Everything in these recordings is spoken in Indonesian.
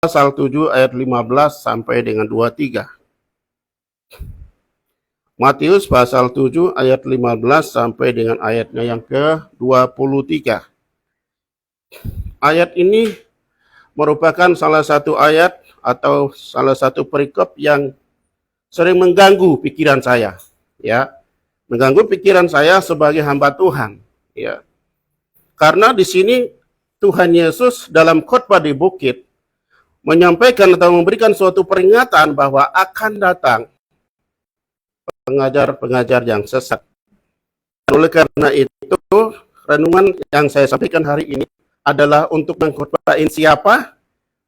pasal 7 ayat 15 sampai dengan 23. Matius pasal 7 ayat 15 sampai dengan ayatnya yang ke-23. Ayat ini merupakan salah satu ayat atau salah satu perikop yang sering mengganggu pikiran saya, ya. Mengganggu pikiran saya sebagai hamba Tuhan, ya. Karena di sini Tuhan Yesus dalam khotbah di bukit menyampaikan atau memberikan suatu peringatan bahwa akan datang pengajar-pengajar yang sesat. Oleh karena itu, renungan yang saya sampaikan hari ini adalah untuk mengkhotbahkan siapa,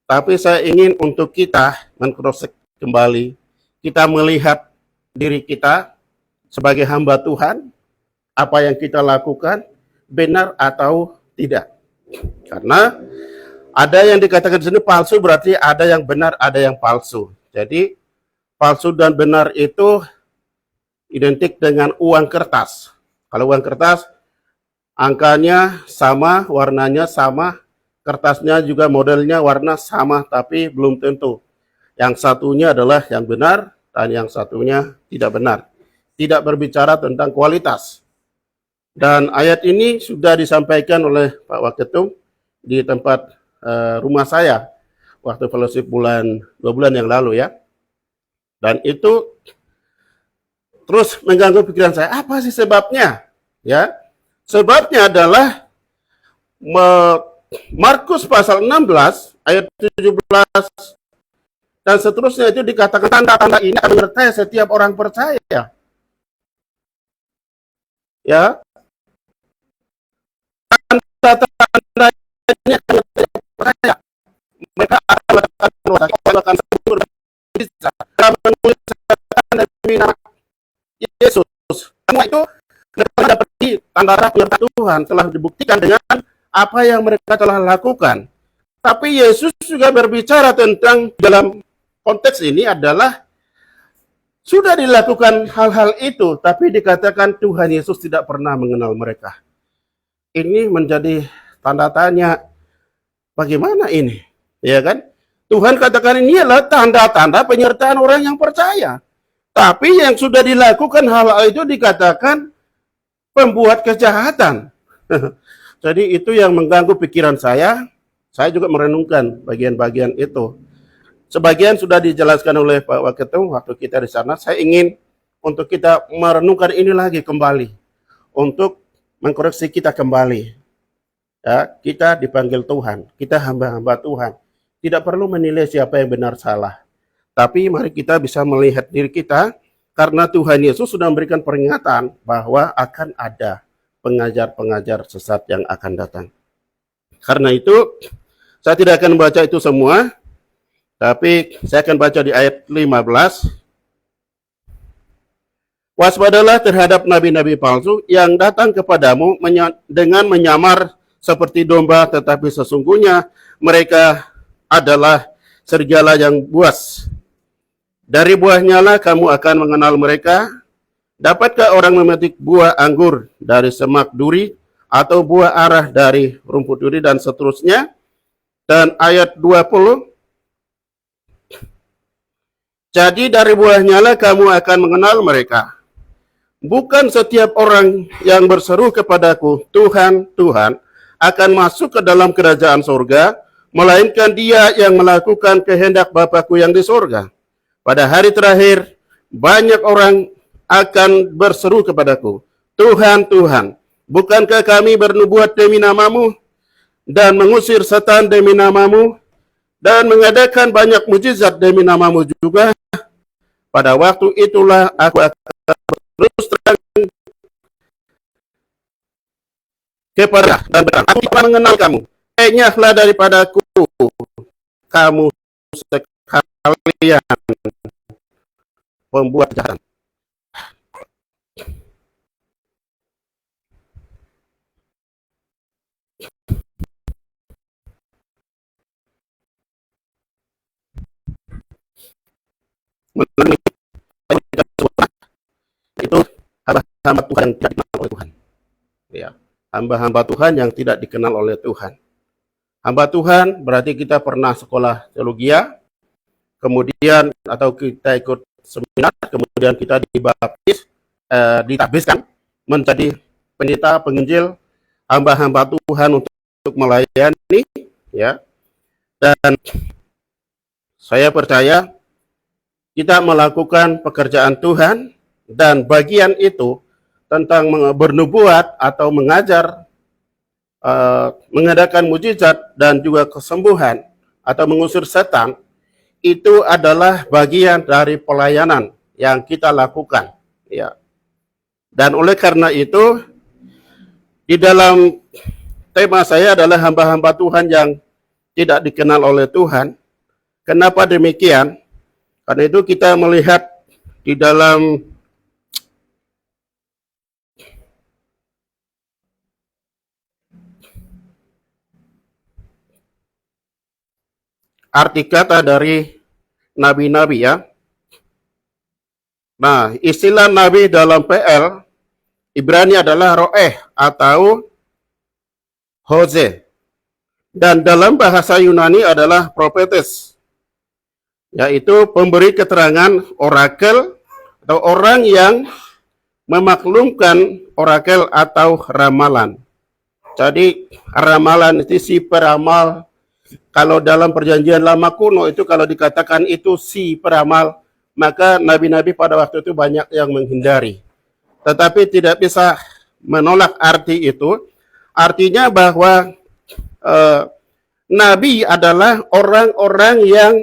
tapi saya ingin untuk kita mengcross kembali, kita melihat diri kita sebagai hamba Tuhan, apa yang kita lakukan benar atau tidak. Karena ada yang dikatakan di sini palsu, berarti ada yang benar, ada yang palsu. Jadi palsu dan benar itu identik dengan uang kertas. Kalau uang kertas, angkanya sama, warnanya sama, kertasnya juga modelnya warna sama, tapi belum tentu. Yang satunya adalah yang benar, dan yang satunya tidak benar. Tidak berbicara tentang kualitas. Dan ayat ini sudah disampaikan oleh Pak Waketum di tempat rumah saya waktu fellowship 2 bulan yang lalu, ya. Dan itu terus mengganggu pikiran saya. Apa sih sebabnya? Ya, sebabnya adalah Markus pasal 16 ayat 17 dan seterusnya itu dikatakan tanda-tanda ini akan menyertai setiap orang percaya. Ya, tanda-tanda ini akan percaya. Mereka akan subur bisa menuliskan demi nama Yesus. Semua itu dapat tanda penyertaan Tuhan telah dibuktikan dengan apa yang mereka telah lakukan. Tapi Yesus juga berbicara tentang dalam konteks ini adalah sudah dilakukan hal-hal itu, tapi dikatakan Tuhan Yesus tidak pernah mengenal mereka. Ini menjadi tanda tanya, bagaimana ini? Ya kan? Tuhan katakan ini adalah tanda-tanda penyertaan orang yang percaya. Tapi yang sudah dilakukan hal itu dikatakan pembuat kejahatan. Jadi itu yang mengganggu pikiran saya. Saya juga merenungkan bagian-bagian itu. Sebagian sudah dijelaskan oleh Pak Waketum waktu kita di sana. Saya ingin untuk kita merenungkan ini lagi kembali. Untuk mengkoreksi kita kembali. Ya, kita dipanggil Tuhan. Kita hamba-hamba Tuhan. Tidak perlu menilai siapa yang benar salah. Tapi mari kita bisa melihat diri kita. Karena Tuhan Yesus sudah memberikan peringatan bahwa akan ada pengajar-pengajar sesat yang akan datang. Karena itu, saya tidak akan membaca itu semua. Tapi saya akan baca di ayat 15. Waspadalah terhadap nabi-nabi palsu yang datang kepadamu dengan menyamar seperti domba, tetapi sesungguhnya mereka adalah serigala yang buas. Dari buahnya lah kamu akan mengenal mereka. Dapatkah orang memetik buah anggur dari semak duri atau buah arah dari rumput duri dan seterusnya? Dan ayat 20. Jadi dari buahnya lah kamu akan mengenal mereka. Bukan setiap orang yang berseru kepadaku, Tuhan, Tuhan, akan masuk ke dalam kerajaan surga, melainkan dia yang melakukan kehendak Bapa-Ku yang di surga. Pada hari terakhir, banyak orang akan berseru kepadaku, Tuhan, Tuhan, bukankah kami bernubuat demi namamu, dan mengusir setan demi namamu, dan mengadakan banyak mujizat demi namamu juga? Pada waktu itulah aku akan terus terang kepada dan berkata, aku telah mengenal kamu. Enyahlah daripadaku, kamu sekalian pembuat kejahatan. Itu hamba-hamba Tuhan yang tidak dikenal oleh Tuhan. Ya, hamba-hamba Tuhan yang tidak dikenal oleh Tuhan. Hamba Tuhan berarti kita pernah sekolah teologia, kemudian atau kita ikut seminar, kemudian kita dibaptis, ditabiskan menjadi pendeta, penginjil, hamba-hamba Tuhan untuk melayani, ya. Dan saya percaya kita melakukan pekerjaan Tuhan, dan bagian itu tentang bernubuat atau mengajar, mengadakan mujizat dan juga kesembuhan atau mengusir setan, itu adalah bagian dari pelayanan yang kita lakukan, ya. Dan oleh karena itu, di dalam tema saya adalah hamba-hamba Tuhan yang tidak dikenal oleh Tuhan. Kenapa demikian? Karena itu kita melihat di dalam arti kata dari nabi-nabi, ya. Nah, istilah nabi dalam PL Ibrani adalah roeh atau hose. Dan dalam bahasa Yunani adalah prophetes, yaitu pemberi keterangan orakel atau orang yang memaklumkan orakel atau ramalan. Jadi ramalan itu si peramal. Kalau dalam perjanjian lama kuno itu kalau dikatakan itu si peramal, maka nabi-nabi pada waktu itu banyak yang menghindari. Tetapi tidak bisa menolak arti itu. Artinya bahwa nabi adalah orang-orang yang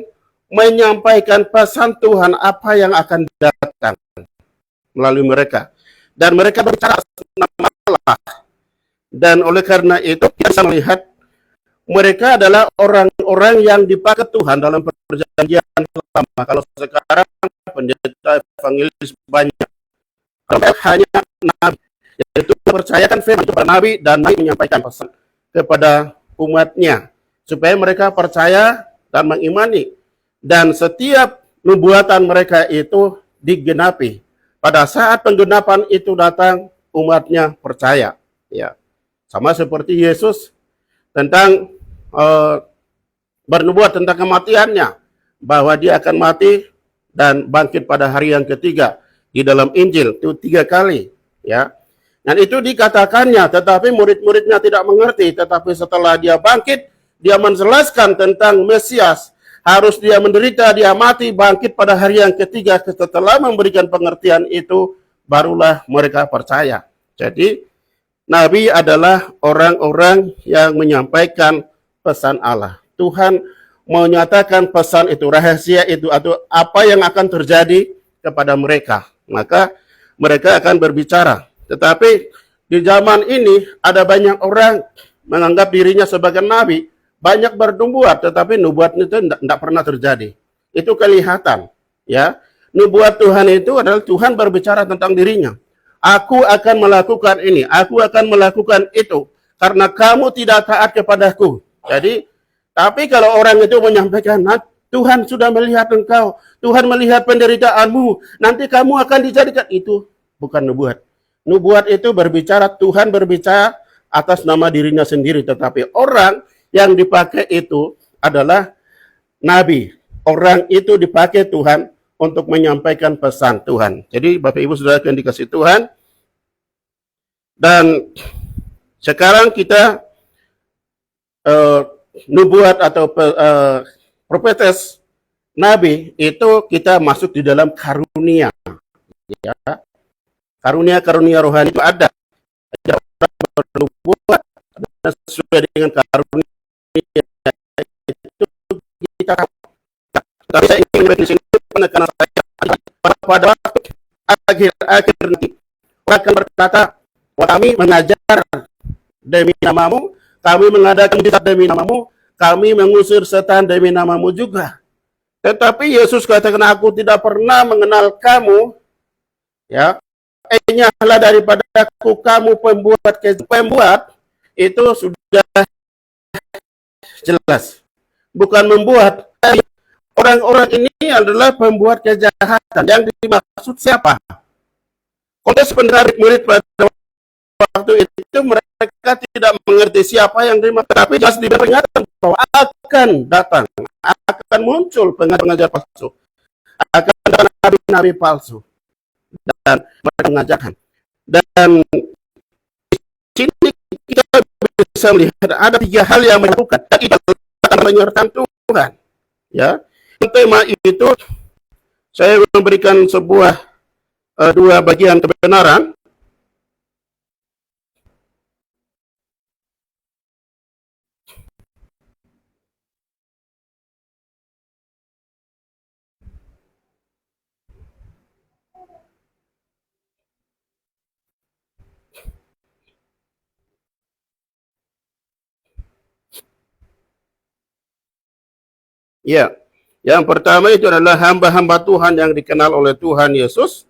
menyampaikan pesan Tuhan apa yang akan datang melalui mereka. Dan mereka berbicara nama Allah. Dan oleh karena itu kita bisa melihat mereka adalah orang-orang yang dipakai Tuhan dalam perjanjian lama. Kalau sekarang pendeta evangelis banyak, hanya nabi, yaitu percayakan firman kepada nabi dan nabi menyampaikan pesan kepada umatnya supaya mereka percaya dan mengimani, dan setiap nubuatan mereka itu digenapi. Pada saat penggenapan itu datang, umatnya percaya, ya. Sama seperti Yesus tentang bernubuat tentang kematiannya, bahwa dia akan mati dan bangkit pada hari yang ketiga. Di dalam Injil itu 3 kali, ya. Dan itu dikatakannya, tetapi murid-muridnya tidak mengerti. Tetapi setelah dia bangkit, dia menjelaskan tentang Mesias. Harus dia menderita, dia mati, bangkit pada hari yang ketiga. Setelah memberikan pengertian itu, barulah mereka percaya. Jadi, nabi adalah orang-orang yang menyampaikan pesan Allah. Tuhan menyatakan pesan itu, rahasia itu, atau apa yang akan terjadi kepada mereka. Maka mereka akan berbicara. Tetapi di zaman ini ada banyak orang menganggap dirinya sebagai nabi, banyak bernubuat, tetapi nubuat itu tidak pernah terjadi. Itu kelihatan, ya. Nubuat Tuhan itu adalah Tuhan berbicara tentang dirinya. Aku akan melakukan ini, aku akan melakukan itu, karena kamu tidak taat kepadaku. Jadi, tapi kalau orang itu menyampaikan, nah, Tuhan sudah melihat engkau, Tuhan melihat penderitaanmu, nanti kamu akan dijadikan, itu bukan nubuat. Nubuat itu berbicara, Tuhan berbicara atas nama dirinya sendiri, tetapi orang yang dipakai itu adalah nabi. Orang itu dipakai Tuhan untuk menyampaikan pesan Tuhan. Jadi Bapak Ibu Saudara yang dikasih Tuhan, dan sekarang kita nubuat atau profetes nabi itu kita masuk di dalam karunia, ya. Karunia-karunia rohani itu ada bernubuat dan sesuai dengan karunia itu kita. Tapi saya ingin di sini menekan saya pada waktu akhir nanti orang akan berkata, kami mengajar demi namamu, kami mengadakan mujizat demi namamu, kami mengusir setan demi namamu juga. Tetapi Yesus katakan, aku tidak pernah mengenal kamu, ya. Enyahlah daripadaku kamu pembuat itu sudah jelas. Bukan membuat. Orang-orang ini adalah pembuat kejahatan. Yang dimaksud siapa? Konteks pendeta murid pada waktu itu itu mereka tidak mengerti siapa yang terima, tapi jelas diperingatkan bahwa akan datang, akan muncul pengajar palsu, akan datang nabi-nabi palsu, dan mereka mengajarkan. Dan sini kita bisa melihat ada 3 hal yang melakukan, dan itu akan menyertai Tuhan. Ya, tema itu saya memberikan sebuah 2 bagian kebenaran. Ya, yang pertama itu adalah hamba-hamba Tuhan yang dikenal oleh Tuhan Yesus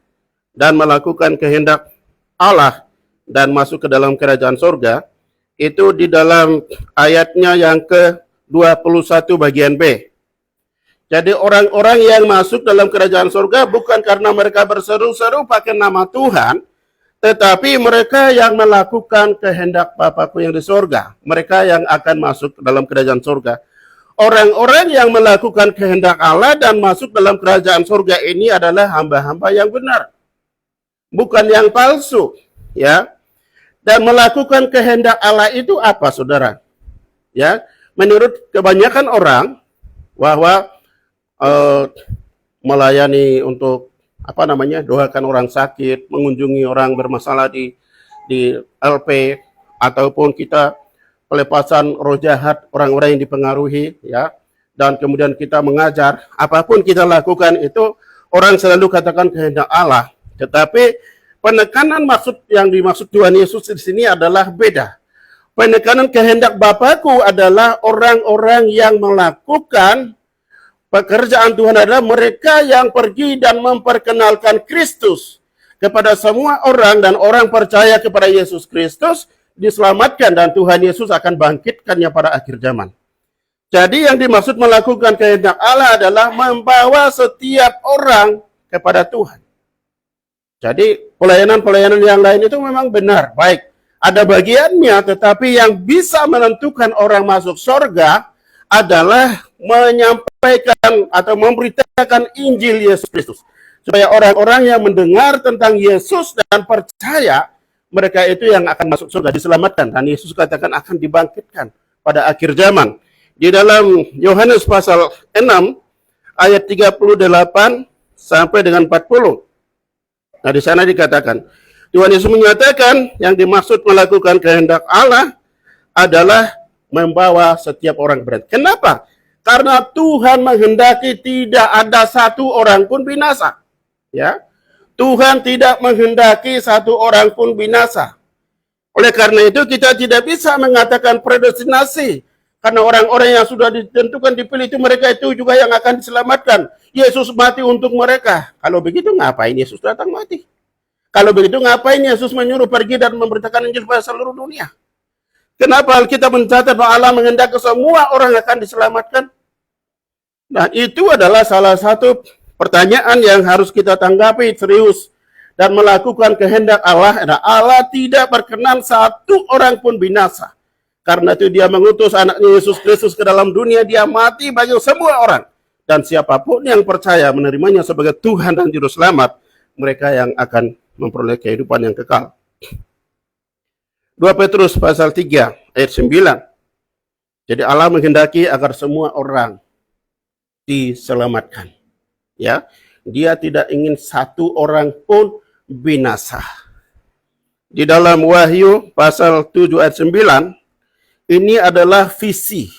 dan melakukan kehendak Allah dan masuk ke dalam kerajaan surga. Itu di dalam ayatnya yang ke-21 bagian B. Jadi orang-orang yang masuk dalam kerajaan surga bukan karena mereka berseru-seru pakai nama Tuhan, tetapi mereka yang melakukan kehendak Bapakku yang di surga. Mereka yang akan masuk dalam kerajaan surga. Orang-orang yang melakukan kehendak Allah dan masuk dalam kerajaan surga ini adalah hamba-hamba yang benar, bukan yang palsu, ya. Dan melakukan kehendak Allah itu apa, saudara? Ya, menurut kebanyakan orang bahwa melayani untuk doakan orang sakit, mengunjungi orang bermasalah di LP, ataupun kita pelepasan roh jahat orang-orang yang dipengaruhi, ya, dan kemudian kita mengajar, apapun kita lakukan itu orang selalu katakan kehendak Allah, tetapi penekanan yang dimaksud Tuhan Yesus di sini adalah beda. Penekanan kehendak Bapakku adalah orang-orang yang melakukan pekerjaan Tuhan adalah mereka yang pergi dan memperkenalkan Kristus kepada semua orang, dan orang percaya kepada Yesus Kristus diselamatkan, dan Tuhan Yesus akan bangkitkannya pada akhir zaman. Jadi yang dimaksud melakukan kehendak Allah adalah membawa setiap orang kepada Tuhan. Jadi pelayanan-pelayanan yang lain itu memang benar, baik, ada bagiannya, tetapi yang bisa menentukan orang masuk surga adalah menyampaikan atau memberitakan Injil Yesus Kristus. Supaya orang-orang yang mendengar tentang Yesus dan percaya, mereka itu yang akan masuk surga, diselamatkan. Dan Yesus katakan akan dibangkitkan pada akhir zaman. Di dalam Yohanes pasal 6, ayat 38 sampai dengan 40. Nah, di sana dikatakan, Tuhan Yesus menyatakan yang dimaksud melakukan kehendak Allah adalah membawa setiap orang berat. Kenapa? Karena Tuhan menghendaki tidak ada satu orang pun binasa. Ya, Tuhan tidak menghendaki satu orang pun binasa. Oleh karena itu kita tidak bisa mengatakan predestinasi. Karena orang-orang yang sudah ditentukan dipilih itu, mereka itu juga yang akan diselamatkan. Yesus mati untuk mereka. Kalau begitu ngapain Yesus datang mati? Kalau begitu ngapain Yesus menyuruh pergi dan memberitakan Injil pada seluruh dunia? Kenapa Alkitab mencatat bahwa Allah menghendaki semua orang akan diselamatkan? Nah, itu adalah salah satu pertanyaan yang harus kita tanggapi serius dan melakukan kehendak Allah. Nah, Allah tidak berkenan satu orang pun binasa. Karena itu dia mengutus anaknya Yesus Kristus ke dalam dunia, dia mati bagi semua orang. Dan siapapun yang percaya menerimanya sebagai Tuhan dan Juru Selamat, mereka yang akan memperoleh kehidupan yang kekal. 2 Petrus pasal 3 ayat 9. Jadi Allah menghendaki agar semua orang diselamatkan. Ya, dia tidak ingin satu orang pun binasa. Di dalam Wahyu pasal 7 ayat 9, ini adalah visi.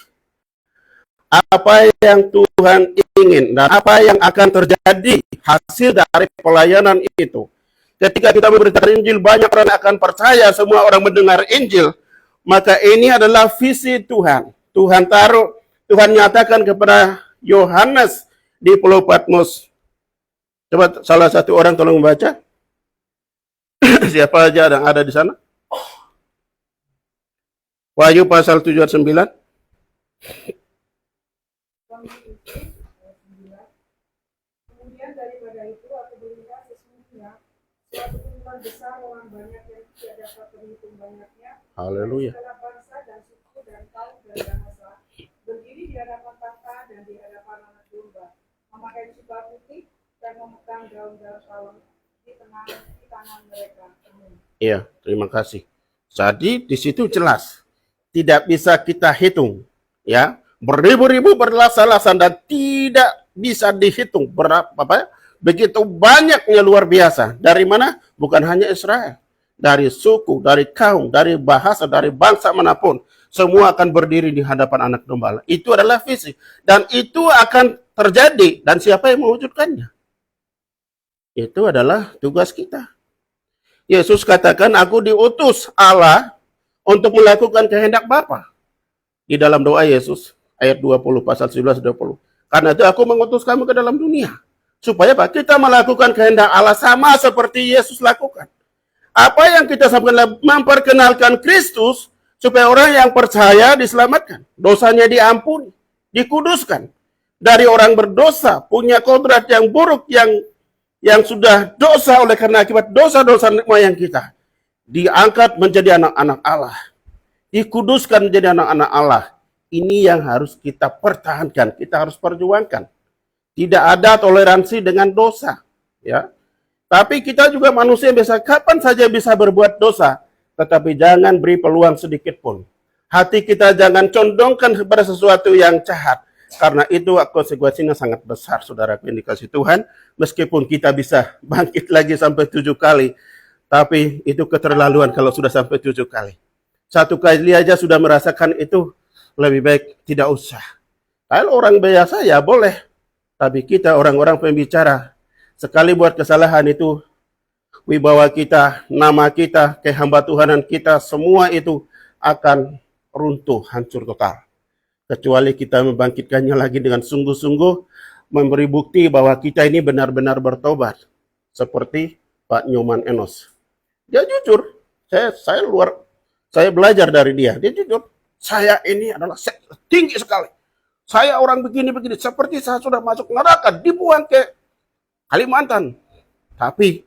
Apa yang Tuhan ingin dan apa yang akan terjadi hasil dari pelayanan itu. Ketika kita memberitakan Injil, banyak orang akan percaya, semua orang mendengar Injil, maka ini adalah visi Tuhan. Tuhan nyatakan kepada Yohanes di Pulau Patmos. Coba salah satu orang tolong membaca. Siapa aja yang ada di sana? Wahyu pasal 7 ayat 9. Kemudian daripada itu aku melihat sesungguhnya suatu jumlah besar orang banyak yang tidak dapat berhitung banyaknya. Haleluya. Segala bangsa dan suku dan kaum dan bahasa berdiri di hadapan tahta dan di hadapan anak domba, memakai jubah putih dan memegang daun-daun palem di tangan mereka. Iya, terima kasih. Jadi di situ jelas tidak bisa kita hitung, ya, beribu-ribu berlasan-lasan dan tidak bisa dihitung berapa, begitu banyaknya, luar biasa. Dari mana? Bukan hanya Israel, dari suku, dari kaum, dari bahasa, dari bangsa manapun, semua akan berdiri di hadapan anak domba. Itu adalah visi dan itu akan terjadi. Dan siapa yang mewujudkannya? Itu adalah tugas kita. Yesus katakan, aku diutus Allah untuk melakukan kehendak Bapa. Di dalam doa Yesus, ayat 20, pasal 11-20. Karena itu aku mengutus kamu ke dalam dunia. Supaya apa? Kita melakukan kehendak Allah sama seperti Yesus lakukan. Apa yang kita sampaikan, memperkenalkan Kristus, supaya orang yang percaya diselamatkan. Dosanya diampuni, dikuduskan. Dari orang berdosa, punya kodrat yang buruk, yang sudah dosa oleh karena akibat dosa-dosa moyang kita, diangkat menjadi anak-anak Allah, dikuduskan menjadi anak-anak Allah. Ini yang harus kita pertahankan, kita harus perjuangkan. Tidak ada toleransi dengan dosa, ya. Tapi kita juga manusia biasa, kapan saja bisa berbuat dosa, tetapi jangan beri peluang sedikit pun. Hati kita jangan condongkan kepada sesuatu yang jahat. Karena itu konsekuensinya sangat besar, saudara yang dikasih Tuhan. Meskipun kita bisa bangkit lagi sampai 7 kali, tapi itu keterlaluan kalau sudah sampai 7 kali. 1 kali aja sudah merasakan itu, lebih baik tidak usah. Kalau orang biasa ya boleh, tapi kita orang-orang pembicara, sekali buat kesalahan itu, wibawa kita, nama kita, kehamba Tuhanan kita, semua itu akan runtuh, hancur total. Kecuali kita membangkitkannya lagi dengan sungguh-sungguh, memberi bukti bahwa kita ini benar-benar bertobat. Seperti Pak Nyoman Enos. Dia jujur, saya belajar dari dia. Dia jujur, saya ini adalah tinggi sekali. Saya orang begini-begini, seperti saya sudah masuk neraka, dibuang ke Kalimantan. Tapi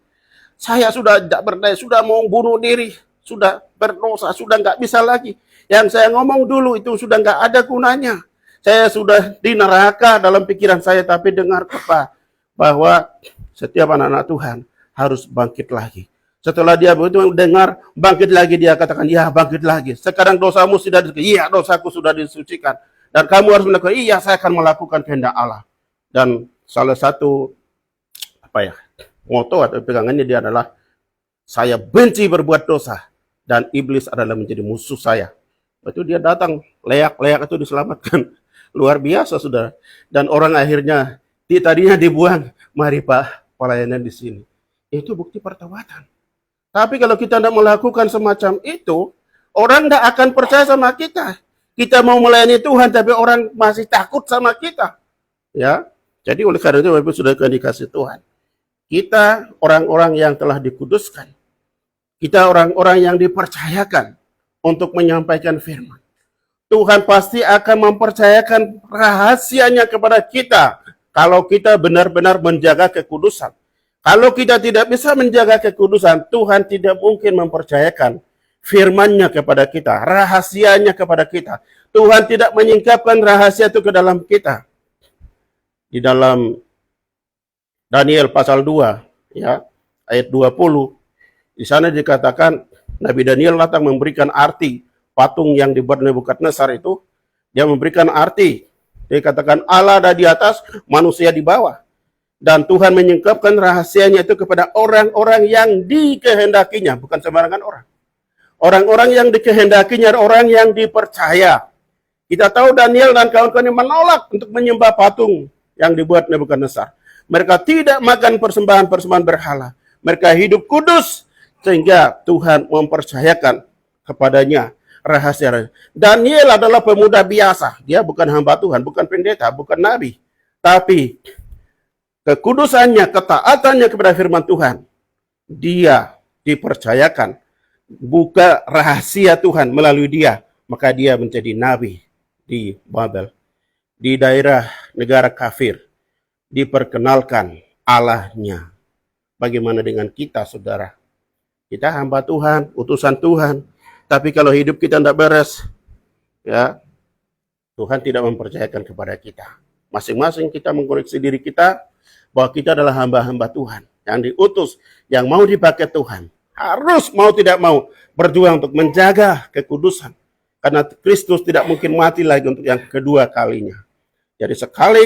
saya sudah tidak berdaya, sudah mau bunuh diri, sudah berdosa, sudah nggak bisa lagi. Yang saya ngomong dulu itu sudah nggak ada gunanya. Saya sudah di neraka dalam pikiran saya, tapi dengar apa? Bahwa setiap anak-anak Tuhan harus bangkit lagi. Setelah dia begitu dengar, bangkit lagi, dia katakan, ya bangkit lagi. Sekarang dosamu sudah disucikan. Iya, dosaku sudah disucikan. Dan kamu harus melakukan, iya saya akan melakukan kehendak Allah. Dan salah satu moto atau pegangannya dia adalah, saya benci berbuat dosa dan iblis adalah menjadi musuh saya. Itu dia datang, leak-leak itu diselamatkan. Luar biasa, saudara. Dan orang akhirnya tadinya dibuang, mari Pak, pelayanan di sini. Itu bukti pertobatan. Tapi kalau kita tidak melakukan semacam itu, orang tidak akan percaya sama kita. Kita mau melayani Tuhan, tapi orang masih takut sama kita. Ya, jadi oleh karena itu, Bapak sudah dikasih Tuhan. Kita orang-orang yang telah dikuduskan. Kita orang-orang yang dipercayakan untuk menyampaikan firman. Tuhan pasti akan mempercayakan rahasianya kepada kita kalau kita benar-benar menjaga kekudusan. Kalau kita tidak bisa menjaga kekudusan, Tuhan tidak mungkin mempercayakan firman-Nya kepada kita, rahasianya kepada kita. Tuhan tidak menyingkapkan rahasia itu ke dalam kita. Di dalam Daniel pasal 2, ya, ayat 20, di sana dikatakan Nabi Daniel datang memberikan arti patung yang dibuat Nebukadnezar itu. Dia memberikan arti. Dia katakan Allah ada di atas, manusia di bawah. Dan Tuhan menyingkapkan rahasianya itu kepada orang-orang yang dikehendakinya, bukan sembarangan orang. Orang-orang yang dikehendakinya, orang yang dipercaya. Kita tahu Daniel dan kawan-kawan menolak untuk menyembah patung yang dibuat Nebukadnezar. Mereka tidak makan persembahan-persembahan berhala. Mereka hidup kudus sehingga Tuhan mempercayakan kepadanya rahasia. Daniel adalah pemuda biasa. Dia bukan hamba Tuhan, bukan pendeta, bukan nabi. Tapi kekudusannya, ketaatannya kepada firman Tuhan, dia dipercayakan buka rahasia Tuhan melalui dia. Maka dia menjadi nabi di Babel. Di daerah negara kafir. Diperkenalkan Allahnya. Bagaimana dengan kita, saudara? Kita hamba Tuhan, utusan Tuhan. Tapi kalau hidup kita tidak beres, ya Tuhan tidak mempercayakan kepada kita. Masing-masing kita mengoreksi diri kita bahwa kita adalah hamba-hamba Tuhan yang diutus, yang mau dipakai Tuhan. Harus mau tidak mau berjuang untuk menjaga kekudusan. Karena Kristus tidak mungkin mati lagi untuk yang kedua kalinya. Jadi sekali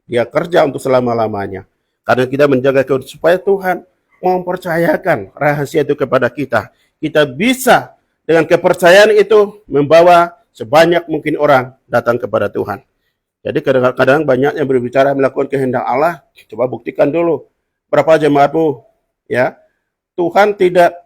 dia kerja untuk selama-lamanya. Karena kita menjaga kekudusan supaya Tuhan mempercayakan rahasia itu kepada kita. Kita bisa dengan kepercayaan itu membawa sebanyak mungkin orang datang kepada Tuhan. Jadi kadang-kadang banyak yang berbicara melakukan kehendak Allah. Coba buktikan dulu. Berapa jemaatmu? Ya, Tuhan tidak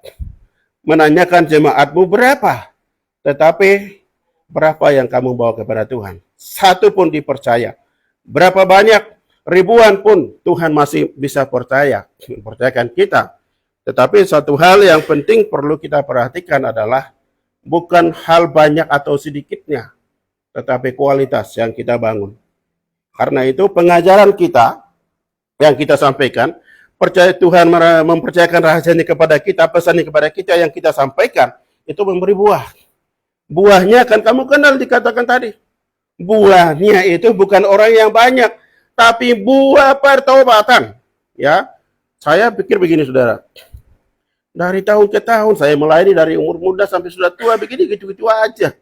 menanyakan jemaatmu berapa. Tetapi berapa yang kamu bawa kepada Tuhan. Satu pun dipercaya. Berapa banyak, ribuan pun Tuhan masih bisa mempercayakan kita. Tetapi satu hal yang penting perlu kita perhatikan adalah bukan hal banyak atau sedikitnya, tetapi kualitas yang kita bangun. Karena itu pengajaran kita yang kita sampaikan, percaya Tuhan mempercayakan rahasianya kepada kita, pesannya kepada kita yang kita sampaikan, itu memberi buah. Buahnya kan kamu kenal dikatakan tadi. Buahnya itu bukan orang yang banyak, tapi buah pertobatan. Ya, saya pikir begini saudara. Dari tahun ke tahun saya melayani dari umur muda sampai sudah tua begini gitu-gitu aja.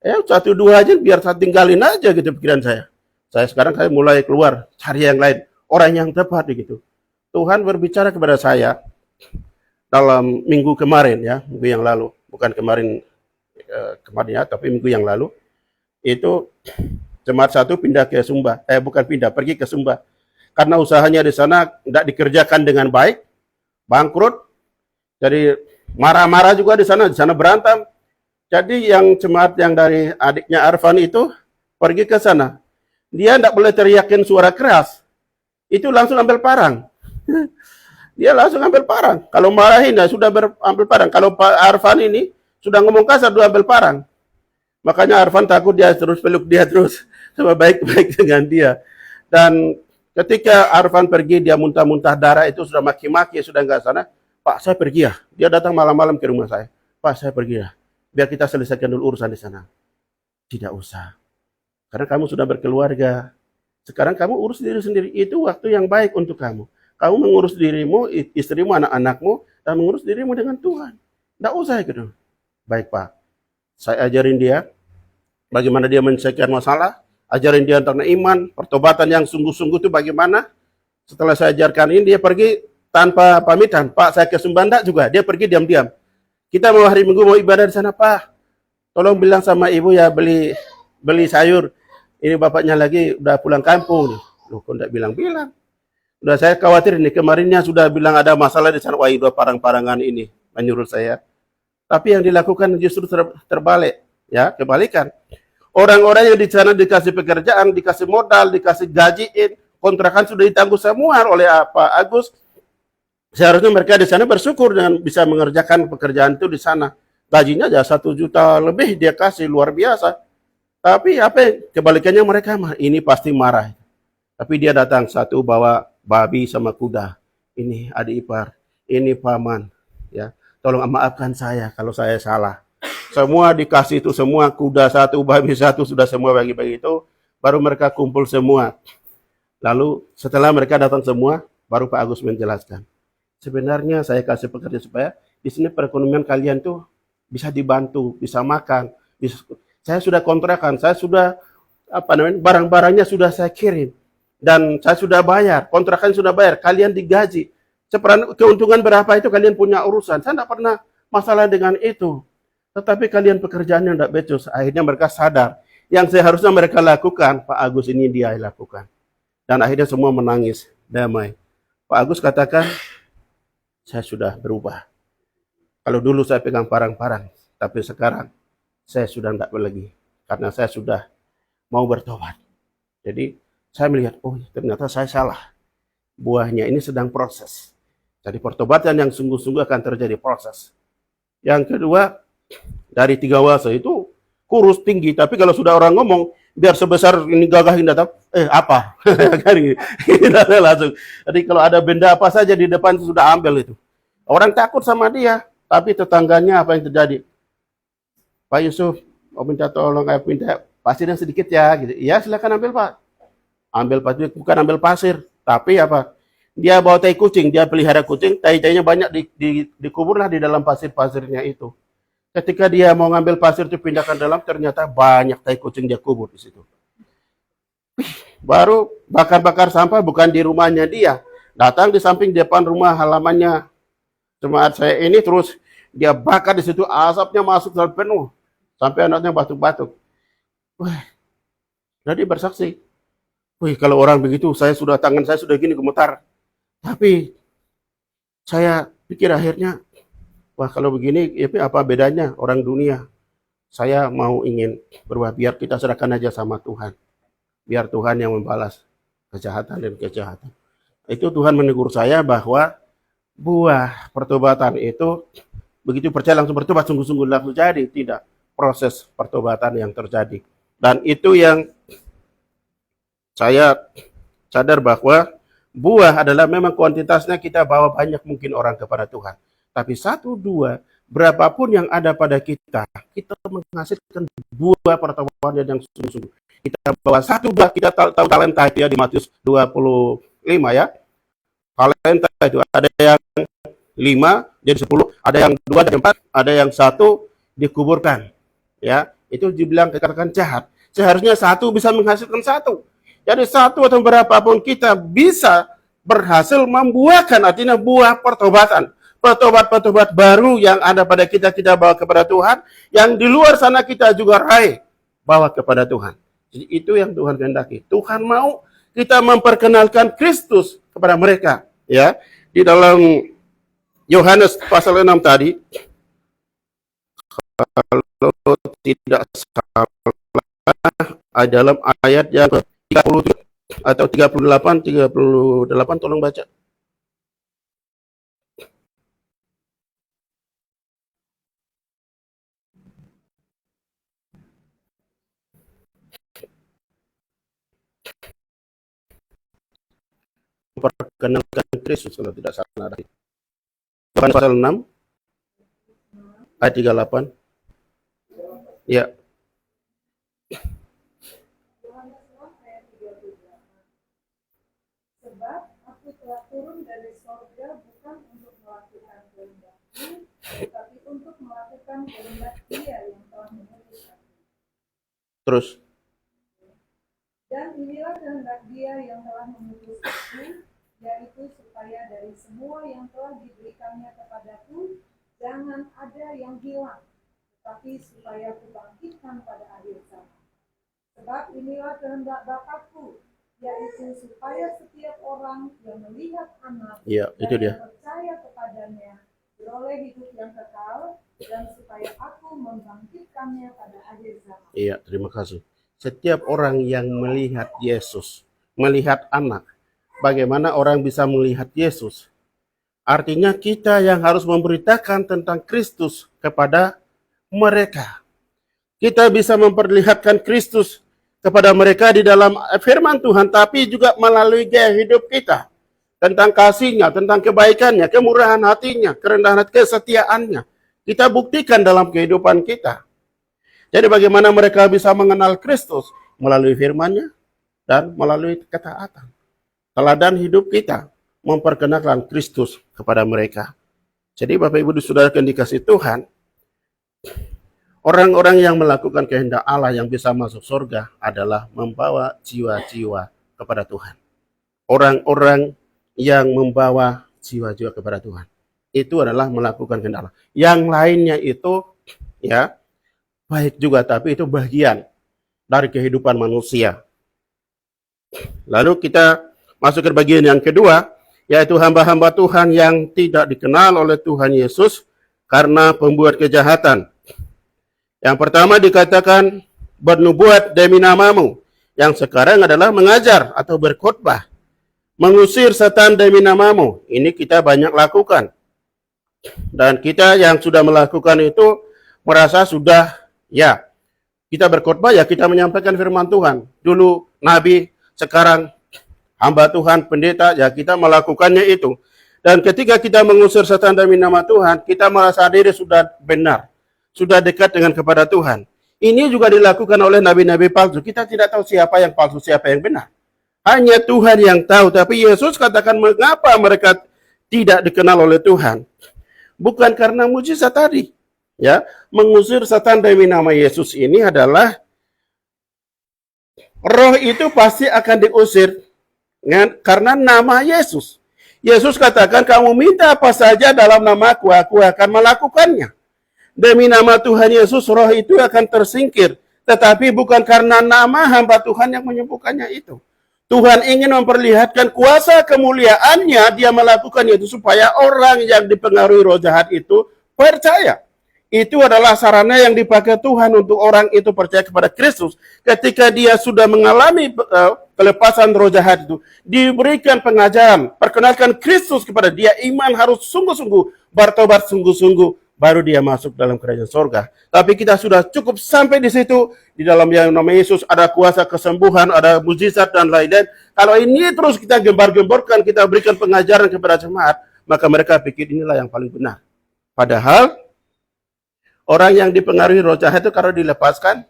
Ya, satu dua aja biar saya tinggalin aja gitu pikiran saya. Sekarang saya mulai keluar cari yang lain, orang yang tepat gitu. Tuhan berbicara kepada saya dalam minggu kemarin ya, minggu yang lalu, bukan kemarin ya, tapi minggu yang lalu itu jemaat satu pindah ke Sumba, pergi ke Sumba karena usahanya di sana tidak dikerjakan dengan baik, bangkrut. Jadi marah-marah juga di sana berantem. Jadi yang jemaat yang dari adiknya Arfan itu pergi ke sana. Dia tidak boleh teriakin suara keras. Itu langsung ambil parang. Dia langsung ambil parang. Kalau marahin ya sudah ambil parang. Kalau Pak Arfan ini sudah ngomong kasar, dia ambil parang. Makanya Arfan takut, dia terus peluk dia terus sama baik-baik dengan dia. Dan ketika Arfan pergi, dia muntah-muntah darah itu sudah maki-maki, sudah enggak sana. Pak, saya pergi ya. Dia datang malam-malam ke rumah saya. Pak, saya pergi ya. Biar kita selesaikan dulu urusan di sana. Tidak usah. Karena kamu sudah berkeluarga. Sekarang kamu urus diri sendiri. Itu waktu yang baik untuk kamu. Kamu mengurus dirimu, istrimu, anak-anakmu, dan mengurus dirimu dengan Tuhan. Tidak usah gitu. Baik Pak. Saya ajarin dia bagaimana dia menyelesaikan masalah. Ajarin dia tentang iman, pertobatan yang sungguh-sungguh itu bagaimana. Setelah saya ajarkan ini, dia pergi tanpa pamitan. Pak, saya ke Sumbanda juga. Dia pergi diam-diam. Kita mau hari Minggu mau ibadah di sana, Pak. Tolong bilang sama ibu ya beli sayur. Ini bapaknya lagi udah pulang kampung. Loh, kok enggak bilang-bilang? Udah saya khawatir ini. Kemarinnya sudah bilang ada masalah di sana. Wah, dua parang-parangan ini menyuruh saya. Tapi yang dilakukan justru terbalik. Ya, kebalikan. Orang-orang yang di sana dikasih pekerjaan, dikasih modal, dikasih gajiin, kontrakan sudah ditanggung semua oleh Pak Agus. Seharusnya mereka di sana bersyukur dengan bisa mengerjakan pekerjaan itu di sana. Gajinya aja 1 juta lebih dia kasih, luar biasa. Tapi kebalikannya mereka ini pasti marah. Tapi dia datang satu bawa babi sama kuda. Ini adik ipar, ini paman. Ya, tolong maafkan saya kalau saya salah. Semua dikasih itu semua, kuda satu, babi satu, sudah semua bagi-bagi itu. Baru mereka kumpul semua. Lalu setelah mereka datang semua, baru Pak Agus menjelaskan. Sebenarnya saya kasih pekerjaan supaya di sini perekonomian kalian tuh bisa dibantu, bisa makan. Saya sudah kontrakan, saya sudah barang-barangnya sudah saya kirim dan saya sudah bayar, kontrakan sudah bayar, kalian digaji. Keuntungan berapa itu kalian punya urusan. Saya tidak pernah masalah dengan itu. Tetapi kalian pekerjaannya tidak becus. Akhirnya mereka sadar yang seharusnya mereka lakukan, Pak Agus ini dia lakukan. Dan akhirnya semua menangis, damai. Pak Agus katakan, saya sudah berubah. Kalau dulu saya pegang parang-parang, tapi sekarang saya sudah tidak lagi. Karena saya sudah mau bertobat. Jadi saya melihat, oh ternyata saya salah. Buahnya ini sedang proses. Jadi pertobatan yang sungguh-sungguh akan terjadi proses. Yang kedua, dari 3 wasa itu kurus tinggi. Tapi kalau sudah orang ngomong, biar sebesar ini gagahin datang, apa? Langsung. Jadi kalau ada benda apa saja di depan itu sudah ambil itu. Orang takut sama dia. Tapi tetangganya apa yang terjadi? Pak Yusuf, mau minta tolong, pinta pasirnya sedikit ya, gitu. Iya, silakan ambil Pak. Ambil pasir, bukan ambil pasir, tapi apa? Dia bawa tai kucing, dia pelihara kucing, tai-tainya banyak dikuburlah di dalam pasir-pasirnya itu. Ketika dia mau ngambil pasir itu pindahkan dalam, ternyata banyak tai kucing dia kubur di situ. Baru bakar-bakar sampah bukan di rumahnya dia, datang di samping depan rumah halamannya jemaat saya ini, terus dia bakar di situ, asapnya masuk sampai penuh, sampai anaknya batuk-batuk. Wah, jadi bersaksi. Wih, kalau orang begitu, tangan saya sudah gini gemetar. Tapi saya pikir akhirnya, wah kalau begini, ya apa bedanya orang dunia? Saya ingin berubah, biar kita serahkan aja sama Tuhan. Biar Tuhan yang membalas kejahatan dan kejahatan. Itu Tuhan menegur saya bahwa buah pertobatan itu, begitu percaya langsung bertobat, sungguh-sungguh langsung jadi. Tidak, proses pertobatan yang terjadi. Dan itu yang saya sadar bahwa buah adalah memang kuantitasnya kita bawa banyak mungkin orang kepada Tuhan. Tapi 1, 2, berapapun yang ada pada kita menghasilkan buah pertobatan yang sungguh-sungguh. Kita bawa 1 buah, kita tahu talenta itu ya di Matius 25 ya. Talenta itu ada yang 5 jadi 10, ada yang 2 jadi 4, ada yang 1 dikuburkan. Ya, itu dibilang kekerasan jahat. Seharusnya 1 bisa menghasilkan 1. Jadi 1 atau berapapun kita bisa berhasil membuahkan, artinya buah pertobatan. Pertobat baru yang ada pada kita bawa kepada Tuhan, yang di luar sana kita juga raih bawa kepada Tuhan. Jadi itu yang Tuhan kehendaki. Tuhan mau kita memperkenalkan Kristus kepada mereka. Ya, di dalam Yohanes pasal 6 tadi, kalau tidak salah, dalam ayat yang 30 atau 38, tolong baca. Memperkenalkan Kristus kalau tidak salah. Yohanes pasal 6 ayat 38. Ya. Sebab aku telah turun dari sorga bukan untuk melakukan kehendakku, tetapi untuk melakukan kehendak Dia yang telah mengutus aku. Terus. Dan inilah kehendak Dia yang telah mengutus aku, yaitu supaya dari semua yang telah diberikannya kepadaku, jangan ada yang hilang, tetapi supaya kubangkitkan pada akhir zaman. Sebab inilah kehendak Bapakku, yaitu supaya setiap orang yang melihat Anak itu dia, percaya kepadanya beroleh hidup yang kekal, dan supaya aku membangkitkannya pada akhir zaman. Iya, terima kasih. Setiap orang yang melihat Yesus, melihat Anak, bagaimana orang bisa melihat Yesus? Artinya kita yang harus memberitakan tentang Kristus kepada mereka. Kita bisa memperlihatkan Kristus kepada mereka di dalam firman Tuhan, tapi juga melalui gaya hidup kita. Tentang kasihnya, tentang kebaikannya, kemurahan hatinya, kerendahan hati, kesetiaannya. Kita buktikan dalam kehidupan kita. Jadi bagaimana mereka bisa mengenal Kristus? Melalui firman-Nya dan melalui ketaatan. Teladan hidup kita memperkenalkan Kristus kepada mereka. Jadi Bapak Ibu Saudara yang dikasihi Tuhan, orang-orang yang melakukan kehendak Allah yang bisa masuk surga adalah membawa jiwa-jiwa kepada Tuhan. Orang-orang yang membawa jiwa-jiwa kepada Tuhan, itu adalah melakukan kehendak Allah. Yang lainnya itu ya baik juga, tapi itu bagian dari kehidupan manusia. Lalu kita masuk ke bagian yang kedua, yaitu hamba-hamba Tuhan yang tidak dikenal oleh Tuhan Yesus karena pembuat kejahatan. Yang pertama dikatakan bernubuat demi namamu, yang sekarang adalah mengajar atau berkhotbah. Mengusir setan demi namamu, ini kita banyak lakukan. Dan kita yang sudah melakukan itu merasa sudah, ya, kita berkhotbah, ya kita menyampaikan firman Tuhan. Dulu nabi, sekarang hamba Tuhan, pendeta, ya kita melakukannya itu. Dan ketika kita mengusir setan demi nama Tuhan, kita merasa diri sudah benar, sudah dekat dengan kepada Tuhan. Ini juga dilakukan oleh nabi-nabi palsu. Kita tidak tahu siapa yang palsu, siapa yang benar. Hanya Tuhan yang tahu. Tapi Yesus katakan mengapa mereka tidak dikenal oleh Tuhan. Bukan karena mujizat tadi. Ya, mengusir setan demi nama Yesus ini adalah roh itu pasti akan diusir karena nama Yesus. Yesus katakan, kamu minta apa saja dalam namaku, aku akan melakukannya. Demi nama Tuhan Yesus, roh itu akan tersingkir. Tetapi bukan karena nama hamba Tuhan yang menyembuhkannya itu. Tuhan ingin memperlihatkan kuasa kemuliaannya, dia melakukan itu supaya orang yang dipengaruhi roh jahat itu percaya. Itu adalah sarana yang dipakai Tuhan untuk orang itu percaya kepada Kristus. Ketika dia sudah mengalami kelepasan roh jahat itu, diberikan pengajaran, perkenalkan Kristus kepada dia, iman harus sungguh-sungguh, bertobat sungguh-sungguh, baru dia masuk dalam kerajaan sorga. Tapi kita sudah cukup sampai di situ, di dalam yang nama Yesus ada kuasa kesembuhan, ada mujizat dan lain-lain. Kalau ini terus kita gembar-gemborkan, kita berikan pengajaran kepada jemaat, maka mereka pikir inilah yang paling benar. Padahal orang yang dipengaruhi roh jahat itu kalau dilepaskan,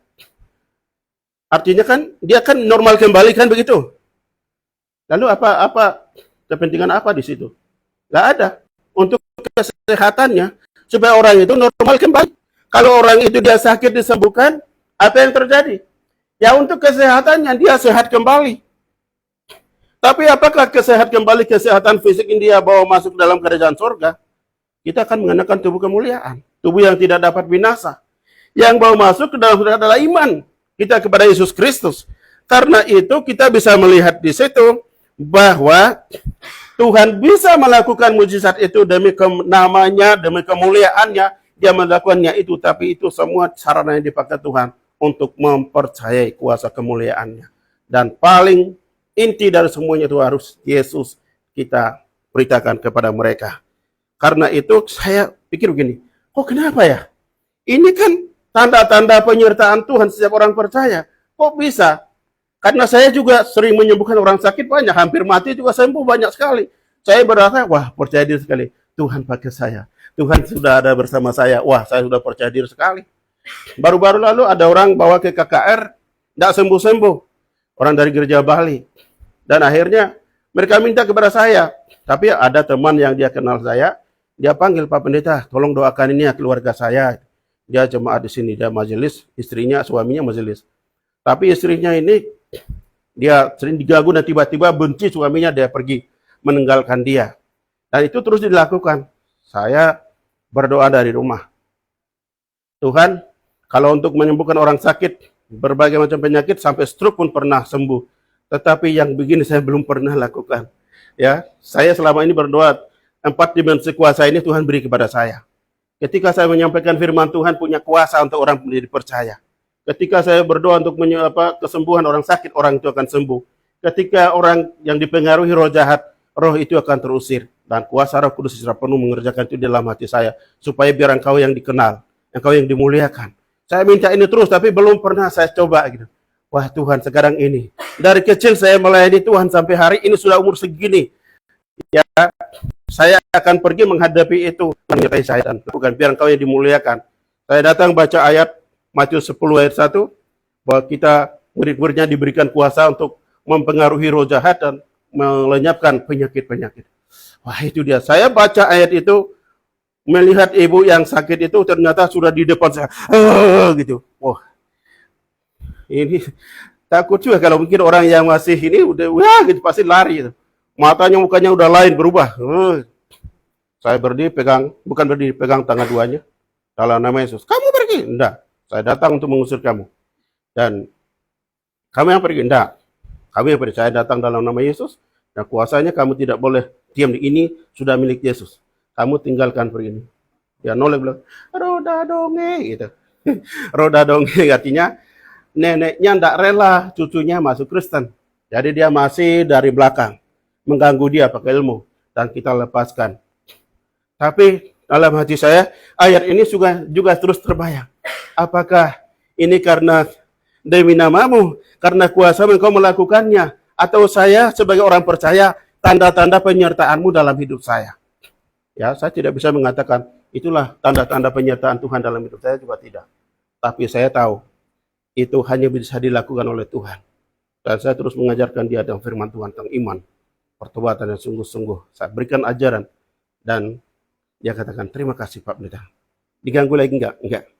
artinya kan dia kan normal kembali kan begitu. Lalu apa kepentingan apa di situ? Nggak ada. Untuk kesehatannya, supaya orang itu normal kembali. Kalau orang itu dia sakit disembuhkan, apa yang terjadi? Ya untuk kesehatannya dia sehat kembali. Tapi apakah kesehatan fisik ini dia bawa masuk dalam kerajaan surga? Kita akan mengenakan tubuh kemuliaan. Tubuh yang tidak dapat binasa. Yang bawa masuk ke dalam surga adalah iman kita kepada Yesus Kristus. Karena itu kita bisa melihat di situ bahwa Tuhan bisa melakukan mujizat itu demi namanya, demi kemuliaannya. Dia melakukannya itu, tapi itu semua sarana yang dipakai Tuhan untuk mempercayai kuasa kemuliaannya. Dan paling inti dari semuanya itu harus Yesus kita beritakan kepada mereka. Karena itu saya pikir begini, kok kenapa ya? Ini kan tanda-tanda penyertaan Tuhan setiap orang percaya. Kok bisa? Karena saya juga sering menyembuhkan orang sakit banyak, hampir mati juga sembuh banyak sekali. Saya berasa, wah percaya diri sekali. Tuhan pakai saya. Tuhan sudah ada bersama saya. Wah, saya sudah percaya diri sekali. Baru-baru lalu ada orang bawa ke KKR, tidak sembuh-sembuh. Orang dari gereja Bali. Dan akhirnya mereka minta kepada saya. Tapi ada teman yang dia kenal saya, dia panggil, Pak Pendeta, tolong doakan ini ya keluarga saya. Dia jemaat di sini, dia majelis, istrinya, suaminya majelis. Tapi istrinya ini, dia sering diganggu dan tiba-tiba benci suaminya, dia pergi meninggalkan dia. Dan itu terus dilakukan. Saya berdoa dari rumah. Tuhan, kalau untuk menyembuhkan orang sakit, berbagai macam penyakit, sampai stroke pun pernah sembuh. Tetapi yang begini saya belum pernah lakukan. Ya, saya selama ini berdoa, 4 dimensi kuasa ini Tuhan beri kepada saya. Ketika saya menyampaikan firman Tuhan punya kuasa untuk orang menjadi percaya. Ketika saya berdoa untuk kesembuhan orang sakit, orang itu akan sembuh. Ketika orang yang dipengaruhi roh jahat, roh itu akan terusir. Dan kuasa Roh Kudus secara penuh mengerjakan itu dalam hati saya. Supaya biar engkau yang dikenal, engkau yang dimuliakan. Saya minta ini terus, tapi belum pernah saya coba gitu. Wah Tuhan, sekarang ini. Dari kecil saya melayani Tuhan sampai hari ini sudah umur segini. Ya, saya akan pergi menghadapi itu. Menyertai saya dan bukan biar engkau yang dimuliakan. Saya datang baca ayat Matius 10 ayat 1. Bahwa kita murid-muridnya diberikan kuasa untuk mempengaruhi roh jahat dan melenyapkan penyakit-penyakit. Wah itu dia. Saya baca ayat itu, melihat ibu yang sakit itu ternyata sudah di depan saya. Gitu. Wah. Ini takut juga kalau mungkin orang yang masih ini udah wah gitu pasti lari gitu. Matanya mukanya udah lain berubah. Saya berdiri bukan berdiri pegang tangan duanya dalam nama Yesus. Kamu pergi? Enggak. Saya datang untuk mengusir kamu. Dan kamu yang pergi? Enggak. Kamu yang pergi. Saya datang dalam nama Yesus dan kuasanya kamu tidak boleh diam di ini sudah milik Yesus. Kamu tinggalkan pergi ini. Dia noleh bilang, roda dongeng gitu. Roda dongeng artinya neneknya tidak rela cucunya masuk Kristen. Jadi dia masih dari belakang mengganggu dia pakai ilmu dan kita lepaskan. Tapi dalam hati saya ayat ini juga terus terbayang. Apakah ini karena demi namamu, karena kuasa engkau melakukannya, atau saya sebagai orang percaya tanda-tanda penyertaanmu dalam hidup saya? Ya, saya tidak bisa mengatakan itulah tanda-tanda penyertaan Tuhan dalam hidup saya, juga tidak. Tapi saya tahu itu hanya bisa dilakukan oleh Tuhan. Dan saya terus mengajarkan dia dalam firman Tuhan tentang iman, pertobatan yang sungguh-sungguh. Saya berikan ajaran dan dia katakan, terima kasih Pak Pendeta. Diganggu lagi enggak? Enggak.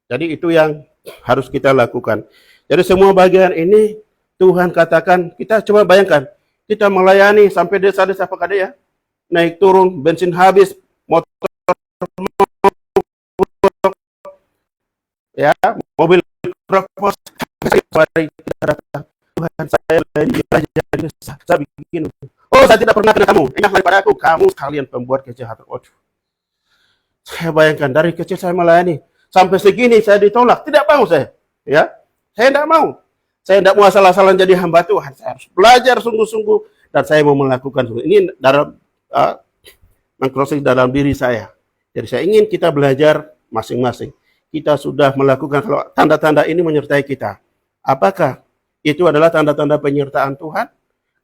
Jadi itu yang harus kita lakukan. Jadi semua bagian ini Tuhan katakan, kita coba bayangkan, kita melayani sampai desa-desa apakah ya? Naik turun, bensin habis, motor ya, mobil kropos, Tuhan saya belajar, saya bikin. Oh, saya tidak pernah kenal kamu. Ingat daripada aku, kamu sekalian pembuat kejahatan. Oh, saya bayangkan dari kecil saya melayani sampai segini saya ditolak. Tidak mau saya, ya. Saya tidak mau. Saya tidak mau asal-asalan jadi hamba Tuhan. Saya harus belajar sungguh-sungguh dan saya mau melakukan ini dalam mengproses dalam diri saya. Jadi saya ingin kita belajar masing-masing. Kita sudah melakukan, kalau tanda-tanda ini menyertai kita. Apakah itu adalah tanda-tanda penyertaan Tuhan?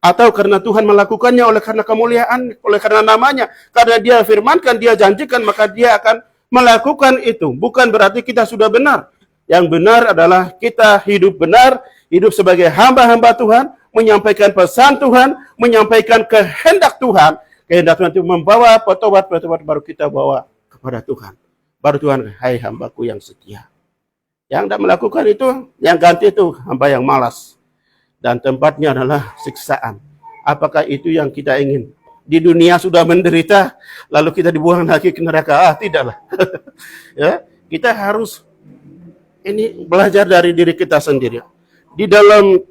Atau karena Tuhan melakukannya oleh karena kemuliaan, oleh karena namanya. Karena dia firmankan, dia janjikan, maka dia akan melakukan itu. Bukan berarti kita sudah benar. Yang benar adalah kita hidup benar, hidup sebagai hamba-hamba Tuhan, menyampaikan pesan Tuhan, menyampaikan kehendak Tuhan. Kehendak Tuhan itu membawa petobat-petobat baru kita bawa kepada Tuhan. Baru Tuhan, hai hambaku yang setia. Yang tidak melakukan itu, yang ganti itu hamba yang malas. Dan tempatnya adalah siksaan. Apakah itu yang kita ingin? Di dunia sudah menderita, lalu kita dibuang lagi ke neraka? Tidaklah. Ya, kita harus ini belajar dari diri kita sendiri. Di dalam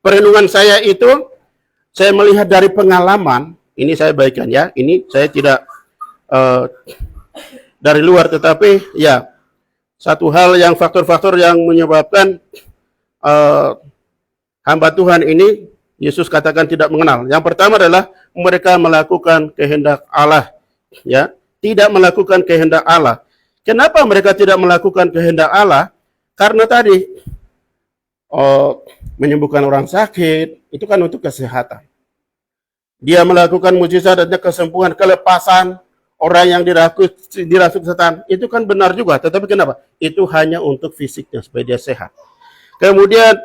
perenungan saya itu, saya melihat dari pengalaman, ini saya baikkan ya, ini saya tidak dari luar, tetapi ya satu hal yang faktor-faktor yang menyebabkan hamba Tuhan ini Yesus katakan tidak mengenal. Yang pertama adalah mereka melakukan kehendak Allah, ya, tidak melakukan kehendak Allah. Kenapa mereka tidak melakukan kehendak Allah? Karena tadi menyembuhkan orang sakit itu kan untuk kesehatan. Dia melakukan mujizat dan kesembuhan, kelepasan orang yang dirasuk setan, itu kan benar juga. Tetapi kenapa? Itu hanya untuk fisiknya supaya dia sehat. Kemudian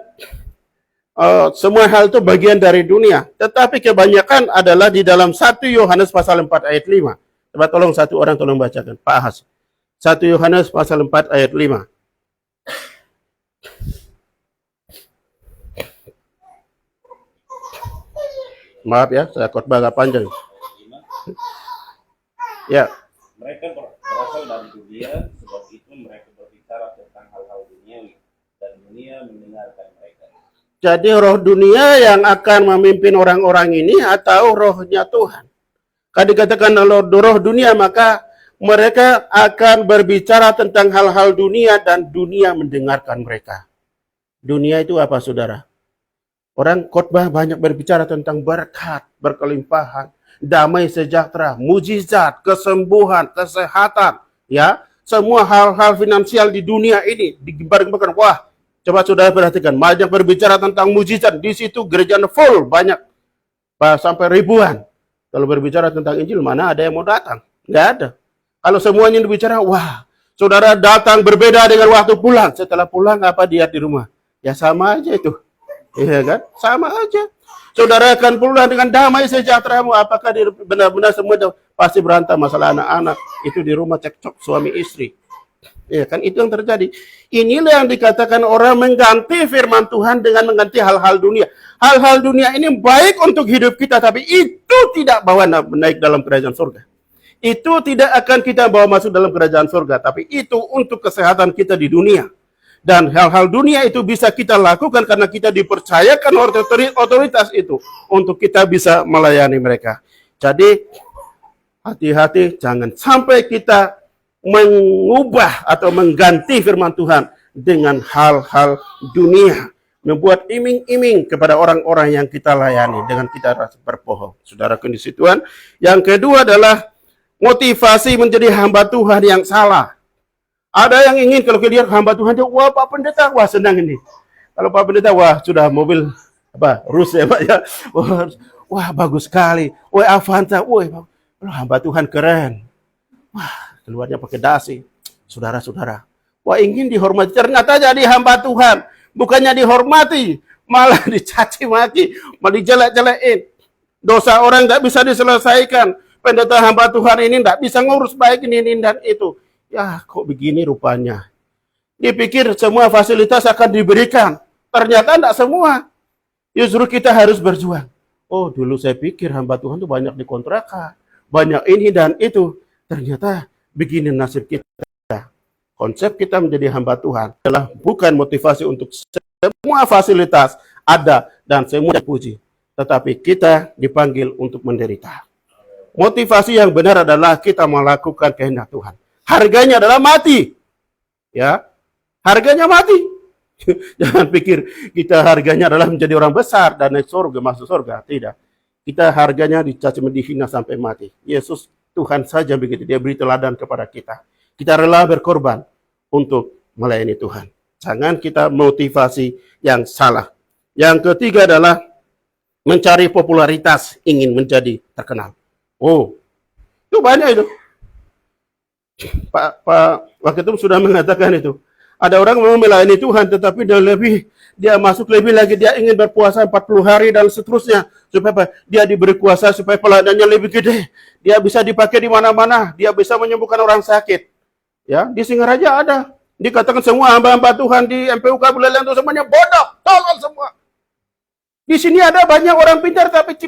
semua hal itu bagian dari dunia. Tetapi kebanyakan adalah di dalam 1 Yohanes pasal 4 ayat 5. Coba tolong satu orang tolong bacakan, Pak Ahas. 1 Yohanes pasal 4 ayat 5. Maaf ya, saya khotbah agak panjang. Ya. Mereka berasal dari dunia, sebab itu mereka berbicara tentang hal-hal duniawi, dan dunia mendengarkan mereka. Jadi roh dunia yang akan memimpin orang-orang ini atau rohnya Tuhan? Kalau dikatakan roh dunia, maka mereka akan berbicara tentang hal-hal dunia dan dunia mendengarkan mereka. Dunia itu apa, saudara? Orang khotbah banyak berbicara tentang berkat, berkelimpahan, damai sejahtera, mujizat, kesembuhan, kesehatan, ya. Semua hal-hal finansial di dunia ini digembar-gembarkan. Wah, coba saudara perhatikan, banyak berbicara tentang mujizat. Di situ gerejanya full, banyak, sampai ribuan. Kalau berbicara tentang Injil, mana ada yang mau datang? Nggak ada. Kalau semuanya berbicara, wah, saudara datang berbeda dengan waktu pulang. Setelah pulang, apa dia di rumah? Ya sama aja itu. Iya kan? Sama aja. Saudara akan pulang dengan damai sejahteramu. Apakah benar-benar semua pasti berantem masalah anak-anak? Itu di rumah cekcok suami istri. Iya kan? Itu yang terjadi. Inilah yang dikatakan orang mengganti firman Tuhan dengan mengganti hal-hal dunia. Hal-hal dunia ini baik untuk hidup kita, tapi itu tidak bawa naik dalam kerajaan surga. Itu tidak akan kita bawa masuk dalam kerajaan surga, tapi itu untuk kesehatan kita di dunia. Dan hal-hal dunia itu bisa kita lakukan karena kita dipercayakan otoritas itu untuk kita bisa melayani mereka. Jadi hati-hati, jangan sampai kita mengubah atau mengganti firman Tuhan dengan hal-hal dunia, membuat iming-iming kepada orang-orang yang kita layani dengan kita rasa berbohong. Saudara kondisi Tuhan. Yang kedua adalah motivasi menjadi hamba Tuhan yang salah. Ada yang ingin kalau dia hamba Tuhan, wah Pak Pendeta, wah senang ini. Kalau Pak Pendeta, wah sudah mobil Rus ya Pak ya. Wah bagus sekali. Wah Avanza, wah hamba Tuhan keren. Wah, keluarnya pakai dasi. Saudara-saudara, wah ingin dihormati, ternyata jadi hamba Tuhan. Bukannya dihormati, malah dicaci maki, malah dijelek-jelekin. Dosa orang nggak bisa diselesaikan. Pendeta hamba Tuhan ini nggak bisa ngurus baik ini dan itu. Ya, kok begini rupanya. Dipikir semua fasilitas akan diberikan. Ternyata enggak semua. Justru kita harus berjuang. Oh, dulu saya pikir hamba Tuhan itu banyak dikontrakan. Banyak ini dan itu. Ternyata begini nasib kita. Konsep kita menjadi hamba Tuhan adalah bukan motivasi untuk semua fasilitas ada dan semua dipuji. Tetapi kita dipanggil untuk menderita. Motivasi yang benar adalah kita melakukan kehendak Tuhan. Harganya adalah mati. Ya, harganya mati. Jangan pikir kita harganya adalah menjadi orang besar dan naik surga, masuk surga. Tidak. Kita harganya dicaci dihina sampai mati. Yesus Tuhan saja begitu. Dia beri teladan kepada kita. Kita rela berkorban untuk melayani Tuhan. Jangan kita motivasi yang salah. Yang ketiga adalah mencari popularitas, ingin menjadi terkenal. Oh, itu banyak itu. Pak waktu itu sudah mengatakan itu. Ada orang mau melayani Tuhan, tetapi dia masuk lebih lagi, dia ingin berpuasa 40 hari dan seterusnya. Supaya dia diberi kuasa, supaya pelayanannya lebih gede. Dia bisa dipakai di mana-mana, dia bisa menyembuhkan orang sakit. Ya, di Singaraja ada. Dikatakan semua hamba-hamba Tuhan di MPUK Buleleng itu semuanya bodoh, tolol semua. Di sini ada banyak orang pintar, tapi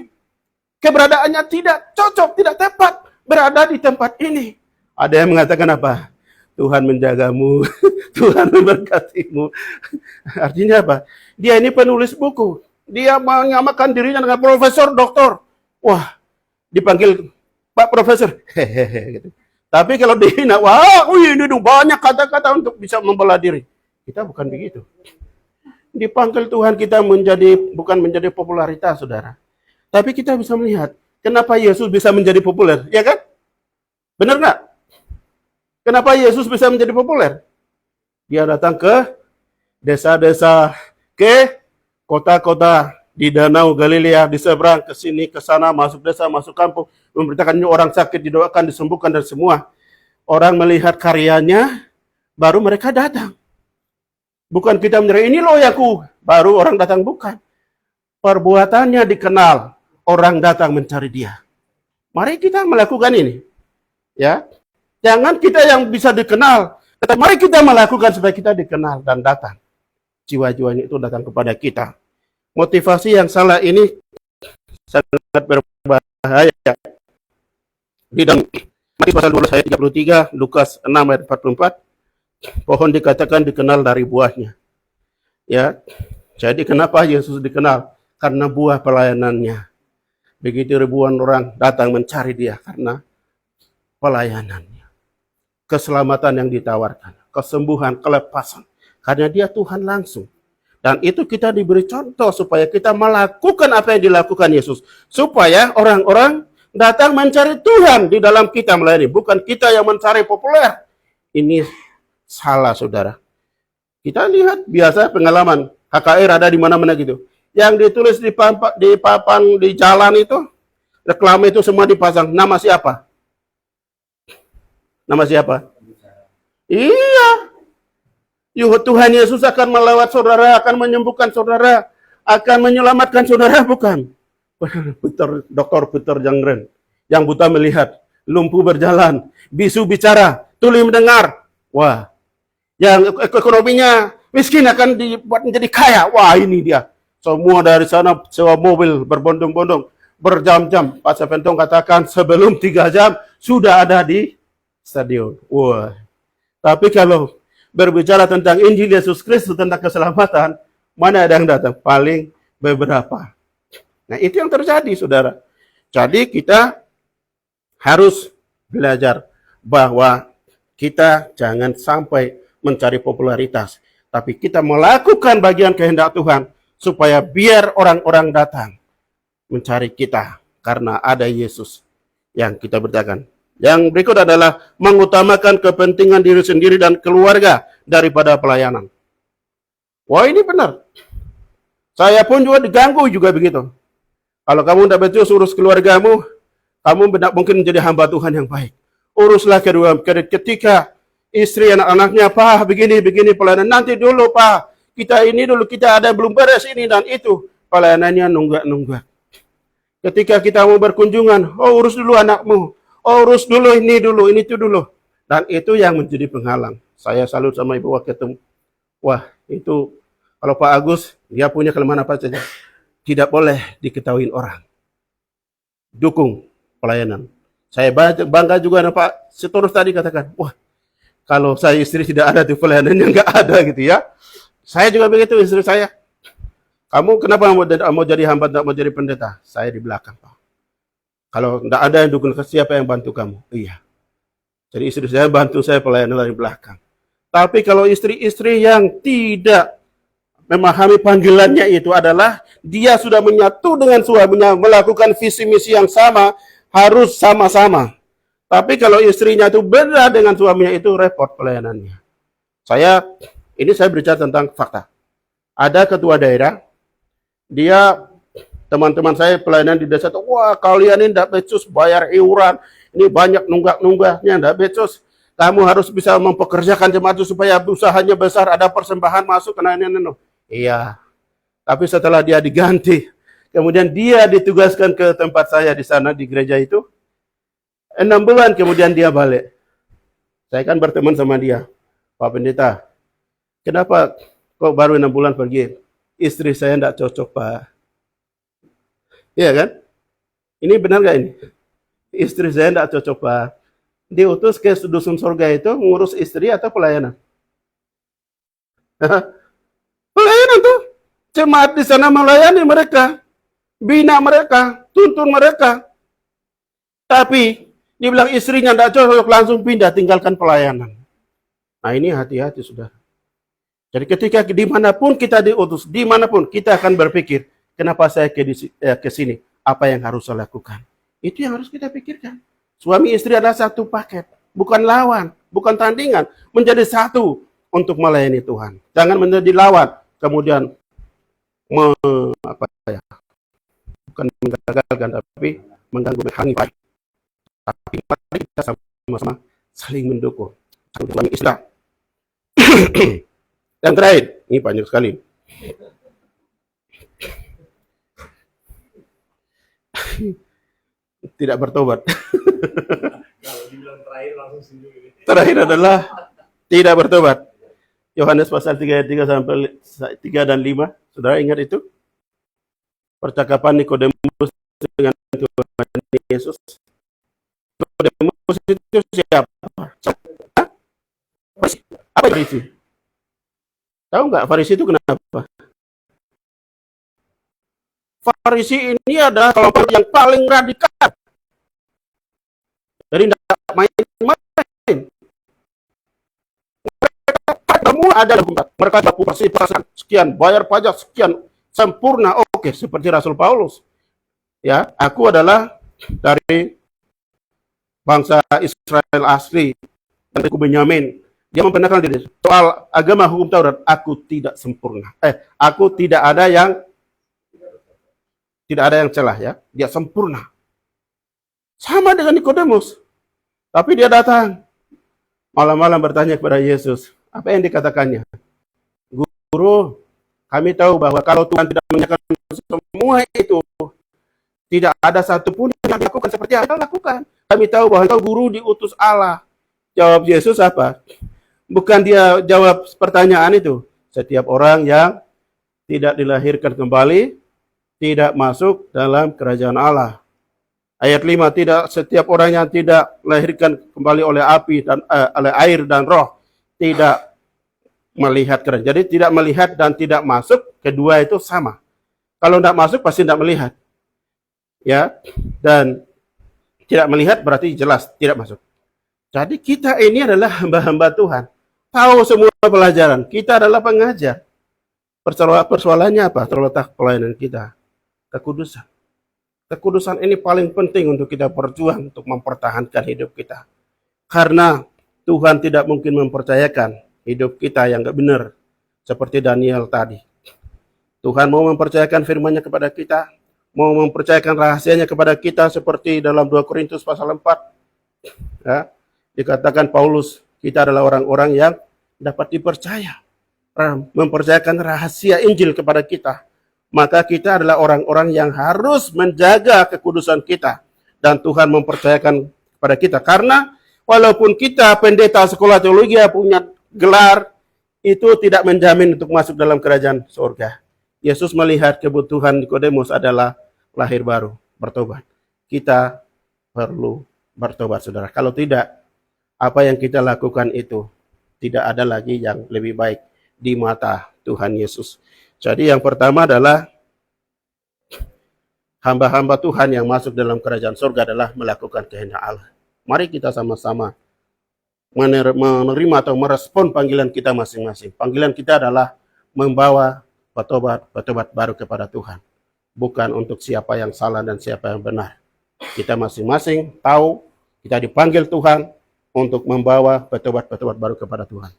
keberadaannya tidak cocok, tidak tepat berada di tempat ini. Ada yang mengatakan apa? Tuhan menjagamu, Tuhan memberkatimu. Artinya apa? Dia ini penulis buku. Dia menyamakan dirinya dengan profesor, doktor. Wah, dipanggil Pak Profesor. Hehehe. Gitu. Tapi kalau dihina, wah, ini banyak kata-kata untuk bisa membela diri. Kita bukan begitu. Dipanggil Tuhan kita bukan menjadi popularitas, saudara. Tapi kita bisa melihat, kenapa Yesus bisa menjadi populer, ya kan? Benar nggak? Kenapa Yesus bisa menjadi populer? Dia datang ke desa-desa, ke kota-kota di Danau Galilea, di seberang, ke sini, ke sana, masuk desa, masuk kampung, memberitakan orang sakit didoakan, disembuhkan, dan semua. Orang melihat karyanya, baru mereka datang. Bukan kita menyerah, ini loh yaku, baru orang datang, bukan. Perbuatannya dikenal, orang datang mencari dia. Mari kita melakukan ini. Ya, jangan kita yang bisa dikenal, tetapi mari kita melakukan supaya kita dikenal dan datang. Jiwa-jiwanya itu datang kepada kita. Motivasi yang salah ini sangat berbahaya. Di dalam Matius pasal 12 ayat 33, Lukas 6 ayat 44, pohon dikatakan dikenal dari buahnya. Ya, jadi kenapa Yesus dikenal? Karena buah pelayanannya. Begitu ribuan orang datang mencari dia karena pelayanannya. Keselamatan yang ditawarkan, kesembuhan, kelepasan. Karena dia Tuhan langsung. Dan itu kita diberi contoh supaya kita melakukan apa yang dilakukan Yesus. Supaya orang-orang datang mencari Tuhan di dalam kita melayani. Bukan kita yang mencari populer. Ini salah, saudara. Kita lihat biasa pengalaman HKR ada di mana-mana gitu. Yang ditulis di papan di jalan itu, reklame itu semua dipasang. Nama siapa? Nama siapa? Iya. Tuhan Yesus akan melawat saudara, akan menyembuhkan saudara, akan menyelamatkan saudara, bukan? Dr. Peter Jangren, yang buta melihat, lumpuh berjalan, bisu bicara, tuli mendengar. Wah, yang ekonominya miskin akan dibuat menjadi kaya. Wah, ini dia. Semua dari sana sewa mobil berbondong-bondong, berjam-jam. Pak Sepentong katakan sebelum 3 jam sudah ada di stadion. Wah. Tapi kalau berbicara tentang Injil Yesus Kristus, tentang keselamatan, mana ada yang datang? Paling beberapa. Nah, itu yang terjadi, saudara. Jadi kita harus belajar bahwa kita jangan sampai mencari popularitas, tapi kita melakukan bagian kehendak Tuhan supaya biar orang-orang datang mencari kita karena ada Yesus yang kita beritakan. Yang berikut adalah mengutamakan kepentingan diri sendiri dan keluarga daripada pelayanan. Wah, ini benar. Saya pun juga diganggu juga begitu. Kalau kamu tidak betul urus keluargamu, Kamu tidak mungkin menjadi hamba Tuhan yang baik. Uruslah kedua. Ketika istri anak-anaknya, Pak, begini pelayanan. Nanti dulu, Pak. Kita ini dulu, kita ada belum beres ini dan itu. Pelayanannya nunggak-nunggak. Ketika kita mau berkunjungan, oh urus dulu anakmu. Oh urus dulu, ini itu dulu. Dan itu yang menjadi penghalang. Saya salut sama Ibu Waketum. Wah, itu kalau Pak Agus, dia punya kelemahan apa saja. Tidak boleh diketahui orang. Dukung pelayanan. Saya bangga juga dengan Pak Sitorus tadi katakan, wah, kalau saya istri tidak ada tuh pelayanannya nggak ada gitu ya. Saya juga begitu istri saya. Kamu kenapa mau jadi hamba, tidak mau jadi pendeta? Saya di belakang, Pak. Kalau tidak ada yang dukung, siapa yang bantu kamu? Iya. Jadi istri saya bantu saya pelayanan dari belakang. Tapi kalau istri-istri yang tidak memahami panggilannya itu adalah dia sudah menyatu dengan suaminya, melakukan visi misi yang sama, harus sama-sama. Tapi kalau istrinya itu beda dengan suaminya, itu repot pelayanannya. Saya berbicara tentang fakta. Ada ketua daerah, dia teman-teman saya pelayanan di desa itu, wah kalian ini tidak becus bayar iuran, ini banyak nunggak-nunggaknya, tidak becus. Kamu harus bisa mempekerjakan jemaat itu supaya usahanya besar, ada persembahan masuk, Iya. Tapi setelah dia diganti, kemudian dia ditugaskan ke tempat saya di sana, di gereja itu, 6 bulan kemudian dia balik. Saya kan berteman sama dia, Pak Pendeta, kenapa kok baru 6 bulan pergi? Istri saya tidak cocok, Pak. Iya kan? Ini benar gak ini? Istri saya tidak cocok, Pak. Diutus ke dusun surga itu ngurus istri atau pelayanan? Pelayanan tuh. Jemaat di sana melayani mereka. Bina mereka. Tuntun mereka. Tapi dibilang istrinya tidak cocok, langsung pindah, tinggalkan pelayanan. Nah ini hati-hati sudah. Jadi ketika dimanapun kita diutus, dimanapun kita akan berpikir, kenapa saya ke sini? Apa yang harus saya lakukan? Itu yang harus kita pikirkan. Suami istri adalah satu paket, bukan lawan, bukan tandingan, menjadi satu untuk melayani Tuhan. Jangan menjadi lawan, kemudian bukan menggagalkan, tapi mengganggu, menghangi. Tapi mari kita sama-sama saling mendukung. Suami istri. Yang terakhir, ini banyak sekali. Tidak bertobat. Terakhir adalah tidak bertobat. Yohanes pasal 3 ayat 3 sampai 3 dan 5. Saudara ingat itu? Percakapan Nikodemus dengan Tuhan Yesus. Nikodemus itu siapa? Apa Farisi? Tahu nggak Farisi itu kenapa? Farisi ini adalah kelompok yang paling radikal. Jadi tidak main-main. Mereka semua ada dalam hukum. Mereka bersih-bersih sekian, bayar pajak sekian, sempurna. Oke, seperti Rasul Paulus. Ya, aku adalah dari bangsa Israel asli, dari suku Benyamin. Dia membenarkan diri. Soal agama hukum Taurat, aku tidak sempurna. Aku tidak ada yang celah ya. Dia sempurna. Sama dengan Nikodemus. Tapi dia datang malam-malam bertanya kepada Yesus. Apa yang dikatakannya? Guru, kami tahu bahwa kalau Tuhan tidak menyatakan semua itu, tidak ada satupun yang dilakukan seperti yang Anda lakukan. Kami tahu bahwa engkau guru diutus Allah. Jawab Yesus apa? Bukan dia jawab pertanyaan itu. Setiap orang yang tidak dilahirkan kembali tidak masuk dalam kerajaan Allah. Ayat 5, tidak setiap orang yang tidak dilahirkan kembali oleh api dan oleh air dan roh tidak melihat kerajaan. Jadi tidak melihat dan tidak masuk, kedua itu sama. Kalau tidak masuk pasti tidak melihat. Ya, dan tidak melihat berarti jelas tidak masuk. Jadi kita ini adalah hamba-hamba Tuhan. Tahu semua pelajaran. Kita adalah pengajar. Persoalannya apa? Terletak pelayanan kita. Kekudusan. Kekudusan ini paling penting untuk kita berjuang untuk mempertahankan hidup kita. Karena Tuhan tidak mungkin mempercayakan hidup kita yang gak benar. Seperti Daniel tadi. Tuhan mau mempercayakan firman-Nya kepada kita. mau mempercayakan rahasianya kepada kita seperti dalam 2 Korintus pasal 4. Ya, dikatakan Paulus, kita adalah orang-orang yang dapat dipercaya, mempercayakan rahasia Injil kepada kita. Maka kita adalah orang-orang yang harus menjaga kekudusan kita. Dan Tuhan mempercayakan kepada kita. Karena walaupun kita pendeta sekolah teologi punya gelar, itu tidak menjamin untuk masuk dalam kerajaan surga. Yesus melihat kebutuhan Nikodemus adalah lahir baru, bertobat. Kita perlu bertobat, saudara. Kalau tidak, apa yang kita lakukan itu tidak ada lagi yang lebih baik di mata Tuhan Yesus. Jadi yang pertama adalah hamba-hamba Tuhan yang masuk dalam kerajaan surga adalah melakukan kehendak Allah. Mari kita sama-sama menerima atau merespon panggilan kita masing-masing. Panggilan kita adalah membawa bertobat baru kepada Tuhan. Bukan untuk siapa yang salah dan siapa yang benar. Kita masing-masing tahu kita dipanggil Tuhan untuk membawa bertobat baru kepada Tuhan.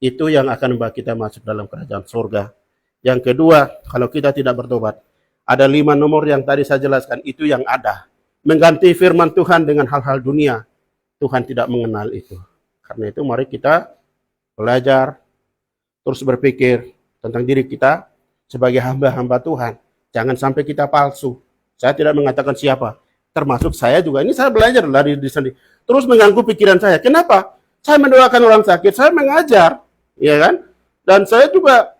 Itu yang akan membawa kita masuk dalam kerajaan surga. Yang kedua, kalau kita tidak bertobat, ada 5 nomor yang tadi saya jelaskan, itu yang ada. Mengganti firman Tuhan dengan hal-hal dunia, Tuhan tidak mengenal itu. Karena itu mari kita belajar, terus berpikir tentang diri kita sebagai hamba-hamba Tuhan. Jangan sampai kita palsu. Saya tidak mengatakan siapa, termasuk saya juga. Ini saya belajar dari diri sendiri. Terus mengganggu pikiran saya. Kenapa? Saya mendoakan orang sakit, saya mengajar, ya kan? Dan saya juga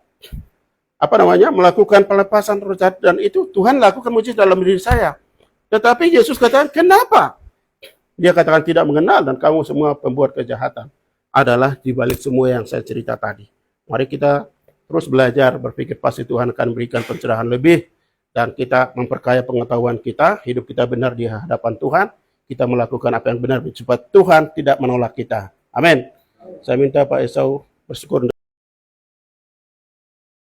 melakukan pelepasan roh jahat, dan itu Tuhan lakukan mujizat dalam diri saya. Tetapi Yesus katakan, kenapa? Dia katakan tidak mengenal dan kamu semua pembuat kejahatan. Adalah dibalik semua yang saya cerita tadi. Mari kita terus belajar, berpikir pasti Tuhan akan berikan pencerahan lebih, dan kita memperkaya pengetahuan kita, hidup kita benar di hadapan Tuhan, kita melakukan apa yang benar, supaya Tuhan tidak menolak kita. Amin. Saya minta Pak Esau bersyukur.